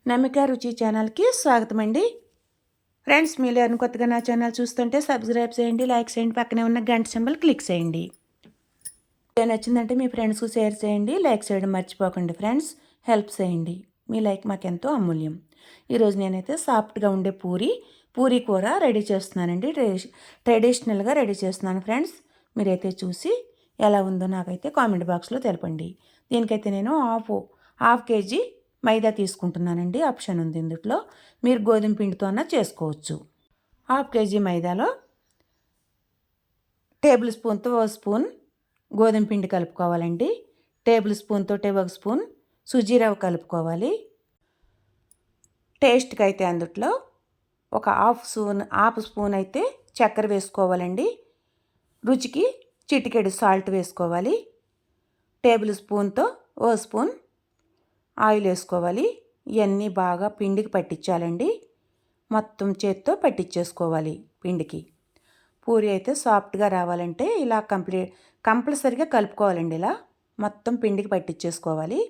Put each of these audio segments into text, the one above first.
నమిక రుచి ఛానల్కి స్వాగతం అండి. ఫ్రెండ్స్, మీరు ఎవరైనా కొత్తగా నా ఛానల్ చూస్తుంటే సబ్స్క్రైబ్ చేయండి, లైక్ చేయండి, పక్కనే ఉన్న గంట సింబల్ క్లిక్ చేయండి. వీడియో నచ్చిందంటే మీ ఫ్రెండ్స్కు షేర్ చేయండి, లైక్ చేయడం మర్చిపోకండి. ఫ్రెండ్స్, హెల్ప్ చేయండి, మీ లైక్ మాకెంతో అమూల్యం. ఈరోజు నేనైతే సాఫ్ట్గా ఉండే పూరీ కూర రెడీ చేస్తున్నానండి. ట్రెడిషనల్గా రెడీ చేస్తున్నాను. ఫ్రెండ్స్, మీరైతే చూసి ఎలా ఉందో నాకైతే కామెంట్ బాక్స్లో తెలపండి. దీనికైతే నేను హాఫ్ కేజీ మైదా తీసుకుంటున్నానండి. ఆప్షన్ ఉంది ఇందులో, మీరు గోధుమ పిండితో అన్నా చేసుకోవచ్చు. హాఫ్ కేజీ మైదాలో టేబుల్ స్పూన్తో ఒక స్పూన్ గోధుమ పిండి కలుపుకోవాలండి. టేబుల్ స్పూన్తో ఒక స్పూన్ సుజీ రవ్వ కలుపుకోవాలి. టేస్ట్కి అయితే అందుట్లో ఒక హాఫ్ స్పూన్ అయితే చక్కెర వేసుకోవాలండి. రుచికి చిటికెడు సాల్ట్ వేసుకోవాలి. టేబుల్ స్పూన్తో ఓ స్పూన్ ఆయిల్ వేసుకోవాలి. ఇవన్నీ బాగా పిండికి పట్టించాలండి. మొత్తం చేత్తో పట్టించేసుకోవాలి పిండికి. పూరి అయితే సాఫ్ట్గా రావాలంటే ఇలా కంపల్సరిగా కలుపుకోవాలండి. ఇలా మొత్తం పిండికి పట్టించేసుకోవాలి.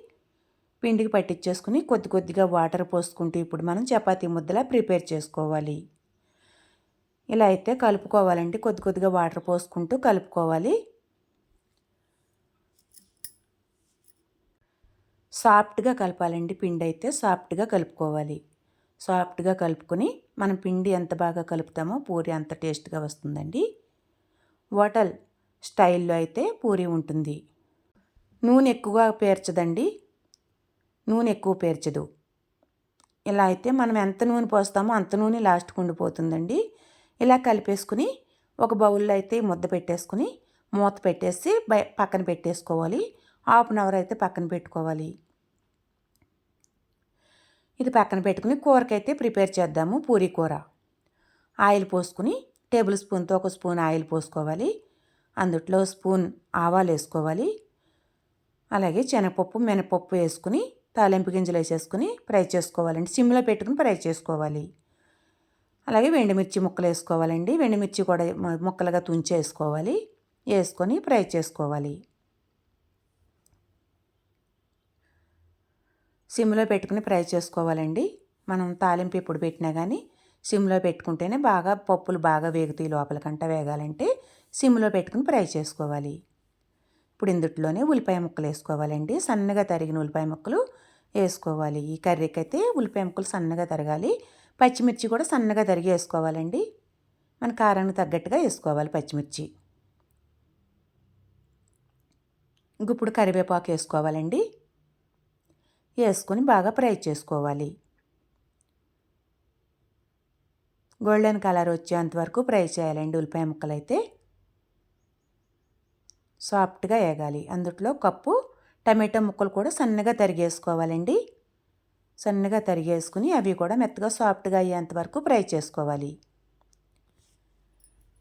పిండికి పట్టించేసుకుని కొద్ది కొద్దిగా వాటర్ పోసుకుంటూ ఇప్పుడు మనం చపాతీ ముద్దలా ప్రిపేర్ చేసుకోవాలి. ఇలా అయితే కలుపుకోవాలండి. కొద్ది కొద్దిగా వాటర్ పోసుకుంటూ కలుపుకోవాలి. సాఫ్ట్గా కలపాలండి. పిండి అయితే సాఫ్ట్గా కలుపుకోవాలి. సాఫ్ట్గా కలుపుకొని మనం పిండి ఎంత బాగా కలుపుతామో పూరి అంత టేస్ట్గా వస్తుందండి. హోటల్ స్టైల్లో అయితే పూరి ఉంటుంది. నూనె ఎక్కువగా పేర్చదండి. నూనె ఎక్కువ పేర్చదు. ఇలా అయితే మనం ఎంత నూనె పోస్తామో అంత నూనె లాస్ట్కి ఉండిపోతుందండి. ఇలా కలిపేసుకుని ఒక బౌల్లో అయితే ముద్ద పెట్టేసుకుని మూత పెట్టేసి పక్కన పెట్టేసుకోవాలి. హాఫ్ అన్ అవర్ అయితే పక్కన పెట్టుకోవాలి. ఇది పక్కన పెట్టుకుని కూరకైతే ప్రిపేర్ చేద్దాము. పూరీ కూర ఆయిల్ పోసుకుని టేబుల్ స్పూన్తో ఒక స్పూన్ ఆయిల్ పోసుకోవాలి. అందుట్లో స్పూన్ ఆవాలు వేసుకోవాలి. అలాగే శనగపప్పు మినపప్పు వేసుకుని తాలింపు గింజలు వేసేసుకుని ఫ్రై చేసుకోవాలండి. సిమ్లో పెట్టుకుని ఫ్రై చేసుకోవాలి. అలాగే ఎండుమిర్చి ముక్కలు వేసుకోవాలండి. ఎండుమిర్చి కూడా ముక్కలుగా తుంచి వేసుకోవాలి. వేసుకొని ఫ్రై చేసుకోవాలి. సిమ్లో పెట్టుకుని ఫ్రై చేసుకోవాలండి. మనం తాలింపు ఎప్పుడు పెట్టినా కానీ సిమ్లో పెట్టుకుంటేనే బాగా పప్పులు బాగా వేగుతాయి. లోపలికంట వేగాలంటే సిమ్లో పెట్టుకుని ఫ్రై చేసుకోవాలి. ఇప్పుడు ఇందుట్లోనే ఉల్లిపాయ ముక్కలు వేసుకోవాలండి. సన్నగా తరిగిన ఉల్లిపాయ ముక్కలు వేసుకోవాలి. ఈ కర్రీకి అయితే ఉల్లిపాయ ముక్కలు సన్నగా తరగాలి. పచ్చిమిర్చి కూడా సన్నగా తరిగి వేసుకోవాలండి. మన కారానికి తగ్గట్టుగా వేసుకోవాలి పచ్చిమిర్చి. ఇప్పుడు కరివేపాకు వేసుకోవాలండి. వేసుకొని బాగా ఫ్రై చేసుకోవాలి. గోల్డెన్ కలర్ వచ్చేంత వరకు ఫ్రై చేయాలండి. ఉల్లిపాయ ముక్కలు అయితే సాఫ్ట్గా వేగాలి. అందుట్లో కప్పు టమాటో ముక్కలు కూడా సన్నగా తరిగేసుకోవాలండి. సన్నగా తరిగేసుకుని అవి కూడా మెత్తగా సాఫ్ట్గా అయ్యేంత వరకు ఫ్రై చేసుకోవాలి.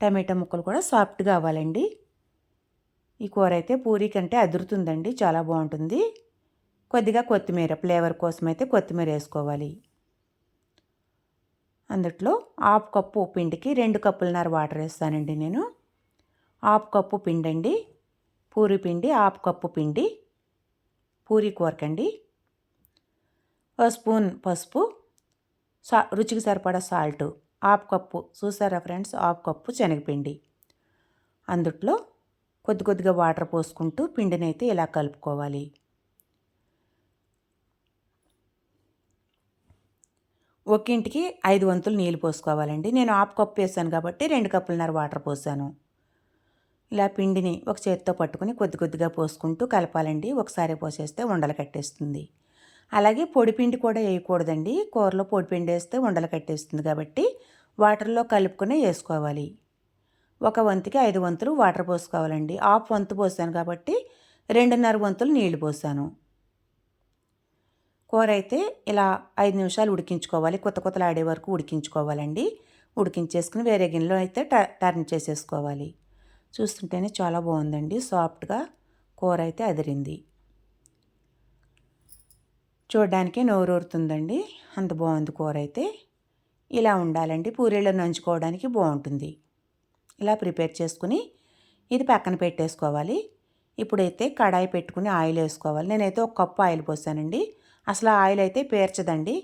టమాటో ముక్కలు కూడా సాఫ్ట్గా అవ్వాలండి. ఈ కూర అయితే పూరీ కంటే అదురుతుందండి. చాలా బాగుంటుంది. కొద్దిగా కొత్తిమీర ఫ్లేవర్ కోసం అయితే కొత్తిమీర వేసుకోవాలి. అందుట్లో హాఫ్ కప్పు పిండికి 2 కప్పులన్నర వాటర్ వేస్తానండి నేను. హాఫ్ కప్పు పిండి అండి. పూరీ పిండి హాఫ్ కప్పు పిండి పూరీ కూరకండి. ఒక స్పూన్ పసుపు, రుచికి సరిపడా సాల్ట్, హాఫ్ కప్పు చూసారా ఫ్రెండ్స్, హాఫ్ కప్పు శనగపిండి. అందుట్లో కొద్ది కొద్దిగా వాటర్ పోసుకుంటూ పిండిని అయితే ఇలా కలుపుకోవాలి. ఒక్కింటికి 5 వంతులు నీళ్ళు పోసుకోవాలండి. నేను హాఫ్ కప్పు వేసాను కాబట్టి 2 కప్పులన్నర వాటర్ పోసాను. ఇలా పిండిని ఒక చేతితో పట్టుకుని కొద్ది కొద్దిగా పోసుకుంటూ కలపాలండి. ఒకసారి పోసేస్తే ఉండలు కట్టేస్తుంది. అలాగే పొడిపిండి కూడా వేయకూడదండి. కూరలో పొడిపిండి వేస్తే ఉండలు కట్టేస్తుంది కాబట్టి వాటర్లో కలుపుకునే వేసుకోవాలి. ఒక వంతుకి 5 వంతులు వాటర్ పోసుకోవాలండి. హాఫ్ వంతు పోసాను కాబట్టి 2.5 వంతులు నీళ్లు పోసాను. కూర అయితే ఇలా 5 నిమిషాలు ఉడికించుకోవాలి. కొత్తలాడే వరకు ఉడికించుకోవాలండి. ఉడికించేసుకుని వేరే గిన్నెలో అయితే టర్న్ చేసేసుకోవాలి. చూస్తుంటేనే చాలా బాగుందండి. సాఫ్ట్గా కూర అయితే అదిరింది. చూడడానికి నోరూరుతుందండి. అంత బాగుంది కూర అయితే. ఇలా ఉండాలండి. పూరీలో నంచుకోవడానికి బాగుంటుంది. ఇలా ప్రిపేర్ చేసుకుని ఇది పక్కన పెట్టేసుకోవాలి. ఇప్పుడైతే కడాయి పెట్టుకుని ఆయిల్ వేసుకోవాలి. నేనైతే 1 కప్పు ఆయిల్ పోసానండి. అసలు ఆయిల్ అయితే పేర్చదండి.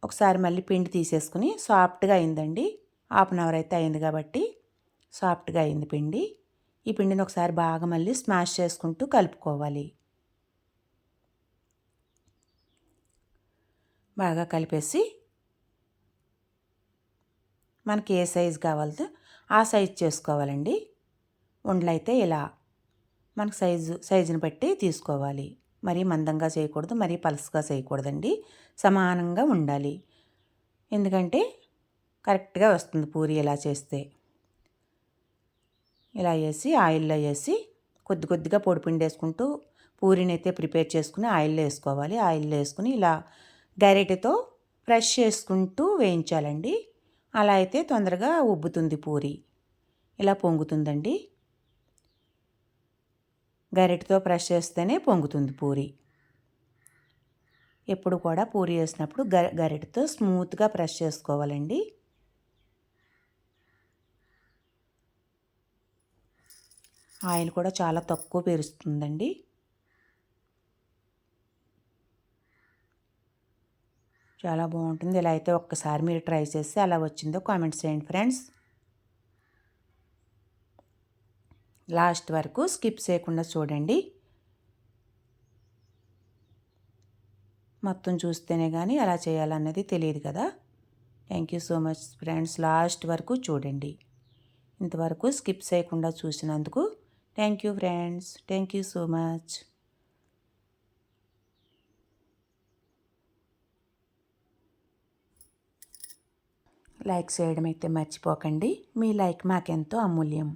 ఒకసారి మళ్ళీ పిండి తీసేసుకుని సాఫ్ట్గా అయిందండి. హాఫ్ అన్ అవర్ అయితే అయింది కాబట్టి సాఫ్ట్గా అయింది పిండి. ఈ పిండిని ఒకసారి బాగా మళ్ళీ స్మాష్ చేసుకుంటూ కలుపుకోవాలి. బాగా కలిపేసి మనకి ఏ సైజు కావాలో ఆ సైజు చేసుకోవాలండి. ఉండలైతే ఇలా మనకు సైజుని బట్టి తీసుకోవాలి. మరీ మందంగా చేయకూడదు, మరీ పలసగా చేయకూడదండి. సమానంగా ఉండాలి. ఎందుకంటే కరెక్ట్గా వస్తుంది పూరి ఇలా చేస్తే. ఇలా వేసి ఆయిల్లో వేసి కొద్ది కొద్దిగా పొడిపిండి వేసుకుంటూ పూరిని అయితే ప్రిపేర్ చేసుకుని ఆయిల్లో వేసుకోవాలి. ఆయిల్లో వేసుకుని ఇలా గరిటెతో ప్రెస్ చేసుకుంటూ వేయించాలండి. అలా అయితే తొందరగా ఉబ్బుతుంది పూరి. ఇలా పొంగుతుందండి. గరిటెతో ప్రెస్ చేస్తేనే పొంగుతుంది పూరి. ఎప్పుడు కూడా పూరి వేసినప్పుడు గరిటెతో స్మూత్గా ప్రెస్ చేసుకోవాలండి. ఆయిల్ కూడా చాలా తక్కువ పీలుస్తుందండి. చాలా బాగుంటుంది. ఇలా అయితే ఒక్కసారి మీరు ట్రై చేసి ఎలా వచ్చిందో కామెంట్స్ చేయండి ఫ్రెండ్స్. లాస్ట్ వరకు స్కిప్ చేయకుండా చూడండి. మొత్తం చూస్తేనే కానీ ఎలా చేయాలన్నది తెలియదు కదా. Thank you so much friends. Last వరకు చూడండి. ఇంతవరకు స్కిప్ చేయకుండా చూసినందుకు thank you friends. Thank you so much. Like చేయడం అయితే మర్చిపోకండి. మీ లైక్ మాకెంతో అమూల్యం.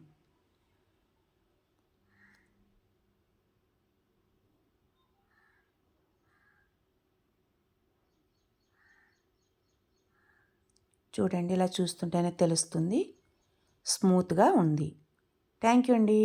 చూడండి, ఇలా చూస్తుంటేనే తెలుస్తుంది స్మూత్గా ఉంది. థ్యాంక్ యూ అండి.